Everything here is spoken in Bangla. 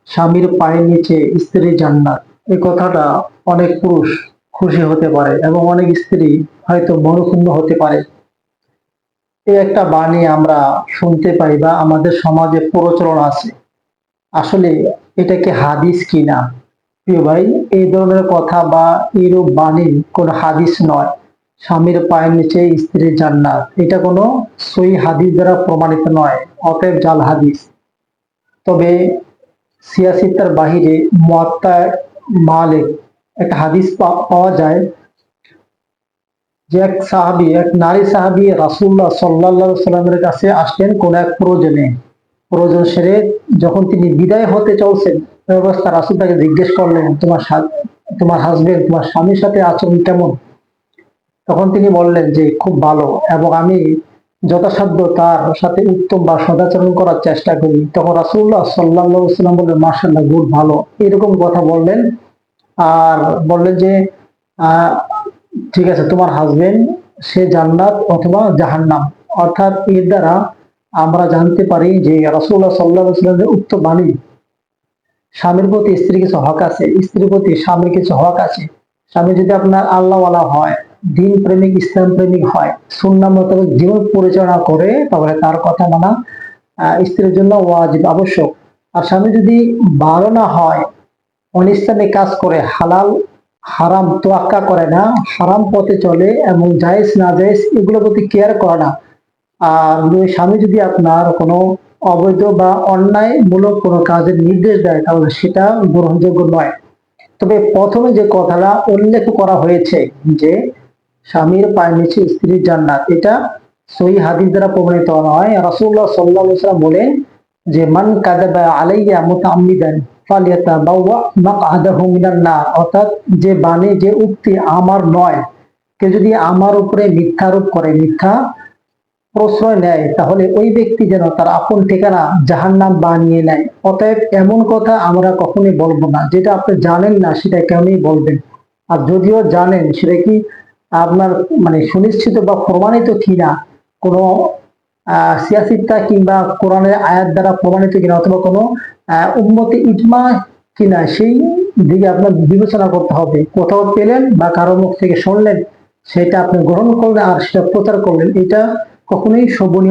স্বামীর পায়ের নিচে স্ত্রীর জান্নাত, এই কথাটা অনেক পুরুষ খুশি হতে পারে এবং অনেক স্ত্রী হয়তো মনঃক্ষুণ্ণ হতে পারে। এই একটা বাণী আমরা শুনতে পাই বা আমাদের সমাজে প্রচলন আছে। আসলে এটা কি হাদিস কিনা? প্রিয় ভাই, এই ধরনের কথা বা এরূপ বাণী কোনো হাদিস নয়। স্বামীর পায়ের নিচে স্ত্রীর জান্নাত, এটা কোনো সহি হাদিস দ্বারা প্রমাণিত নয়, অতএব জাল হাদিস। তবে সিয়াসিত্তার বাহিরে মুয়াত্তা মালিক একটা হাদিস পাওয়া যায় যে এক নারী সাহাবী রাসূলুল্লাহ সাল্লাল্লাহু আলাইহি সাল্লামের কাছে আসলেন কোন এক প্রয়োজন সেরে যখন তিনি বিদায় হতে চলছেন, ওই অবস্থা রাসূল তাকে জিজ্ঞেস করলেন, তোমার হাজবেন্ড, তোমার স্বামীর সাথে আচরণ কেমন? তখন তিনি বললেন যে খুব ভালো, এবং আমি যথাসাধ্য তার সাথে উত্তম বা সদাচরণ করার চেষ্টা করি। তখন রাসূলুল্লাহ সাল্লাল্লাহু আলাইহি সাল্লাম বললেন, মাশাআল্লাহ, গুড, ভালো, এরকম কথা বললেন। আর বললেন যে আহ ঠিক আছে, তোমার হাজবেন্ড সে জান্নাত অথবা জাহান্নাম। অর্থাৎ এর দ্বারা আমরা জানতে পারি যে রাসূলুল্লাহ সাল্লাল্লাহু আলাইহি ওয়াসাল্লামের উক্ত বাণী, স্বামীর প্রতি স্ত্রীর কিছু হক আছে, স্ত্রীর প্রতি স্বামীর কিছু হক আছে। স্বামী যদি আপনার আল্লাহওয়ালা হয়, দিন প্রেমিক, ইসলাম প্রেমিক হয়, সুন্নাহ মোতাবেক জীবন পরিচালনা করে, তাহলে তার কথা মানা স্ত্রীর জন্য ওয়াজিব, আবশ্যক। আর স্বামী যদি ভালো না হয়, অনিসলামী কাজ করে, হালাল হারাম তোয়াক্কা করে না, হারাম পথে চলে এবং জায়েজ না জায়েজ এগুলোর প্রতি কেয়ার করে না, আর ওই স্বামী যদি আপনার কোনো অবৈধ বা অন্যায়মূলক কোনো কাজের নির্দেশ দেয়, তাহলে সেটা গ্রহণযোগ্য নয়। তবে প্রথমে যে কথাটা উল্লেখ করা হয়েছে যে স্বামীর পায়ের নিচে স্ত্রীর জান্নাত, এটা সহি হাদিস দ্বারা প্রমাণিত নয়। রাসূলুল্লাহ সাল্লাল্লাহু আলাইহি ওয়াসাল্লাম বলেন যে মান কাযাবা আলাইয়া মুতাআম্মিদান ফালিয়াতাবাওয়া মাকআদাহু মিনান নার, অর্থাৎ যে বাণী, যে উক্তি আমার নয়, কেউ যদি আমার উপরে মিথ্যারোপ করে, মিথ্যা প্রশ্রয় নেয়, তাহলে ওই ব্যক্তি যেন তার আপন ঠিকানা জাহান্নাম বানিয়ে নেয়। অতএব এমন কথা আমরা কখনোই বলবো না। যেটা আপনি জানেন না সেটা কেমনি বলবেন? আর যদিও জানেন, সেটা কি আপনার মানে সুনিশ্চিত বা প্রমাণিত কিনা, কোনো সিয়াসিত্তা কিংবা কোরআনের আয়াত দ্বারা প্রমাণিত কিনা, অথবা কোনো উম্মতে ইজমা কিনা, সেই দিকে আপনার বিবেচনা করতে হবে। কোথাও পেলেন বা কারো মুখ থেকে শুনলেন, সেটা আপনি গ্রহণ করলেন আর সেটা প্রচার করলেন, এটা কখনোই শোভনীয়